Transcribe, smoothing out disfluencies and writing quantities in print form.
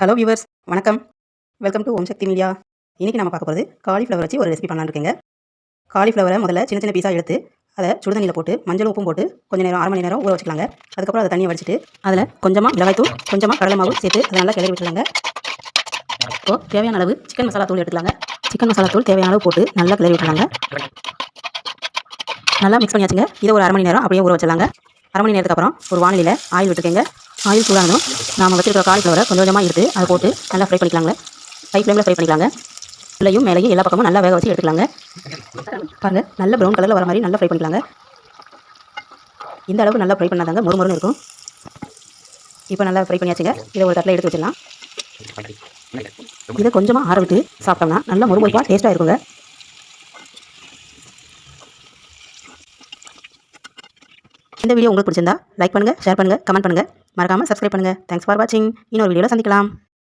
Hello viewers, வணக்கம். Welcome to Om Shakti media. இன்றைக்கி நம்ம பார்க்க போகிறது காலிஃப்ளவர் வச்சு ஒரு ரெசிபி பண்ணலான்னு இருக்கேங்க. காலிஃப்ளவரை முதல்ல சின்ன சின்ன பீஸாக எடுத்து அதை சுடுதண்ணியில் போட்டு மஞ்சள் உப்பும் போட்டு கொஞ்சம் நேரம் 1/2 மணி நேரம் ஊற வச்சுக்கலாங்க. அதுக்கப்புறம் அதை தண்ணியை வடிச்சிட்டு அதில் கொஞ்சமாக மிளகாய்த்தூள், கொஞ்சமாக கடலை மாவு சேர்த்து அதை நல்லா கிளறி விட்டுலாங்க. இப்போது தேவையான அளவு சிக்கன் மசாலா தூள் எடுத்துக்கலாங்க. சிக்கன் மசாலா தூள் தேவையான அளவு போட்டு நல்லா கிளறி விட்டுலாங்க. நல்லா மிக்ஸ் பண்ணியாச்சுங்க. இதை ஒரு 1/2 மணி நேரம் அப்படியே ஊற வச்சிடலாங்க. 1/2 மணி நேரத்துக்கு அப்புறம் ஒரு வானிலையில் ஆயில் விட்டுருக்கேங்க. ஆயில் சூடானதும் நாம் வச்சுருக்கிற காலிஃப்ளவரை கொஞ்சம் கொஞ்சமாக எடுத்து அதை போட்டு நல்லா ஃப்ரை பண்ணிக்கலாங்க. ஹை ஃப்ளேமில் ஃப்ரை பண்ணிக்கலாங்க. உள்ளேயும் மேலேயும் எல்லா பக்கமும் நல்லா வேக வச்சு எடுத்துக்கலாங்க. பாருங்கள், நல்ல ப்ரௌன் கலரில் வர மாதிரி நல்லா ஃப்ரை பண்ணிக்கலாங்க. இந்த அளவுக்கு நல்லா ஃப்ரை பண்ணாதாங்க மொறுமொறுன்னு இருக்கும். இப்போ நல்லா ஃப்ரை பண்ணியாச்சுங்க. இதை ஒரு தட்டில் எடுத்து வச்சிடலாம். இதை கொஞ்சமாக ஆற விட்டு சாப்பிட்டோம்னா நல்லா மொறுமொறுப்பாக டேஸ்ட்டாக இருக்குங்க. இந்த வீடியோ உங்களுக்கு பிடிச்சிருந்தா லைக் பண்ணுங்கள், ஷேர் பண்ணுங்கள், கமெண்ட் பண்ணுங்கள். மறக்காமல் சப்ஸ்கிரைப் பண்ணுங்கள். தேங்க்ஸ் ஃபார் வாட்சிங். இன்னொரு வீடியோவில் சந்திக்கலாம்.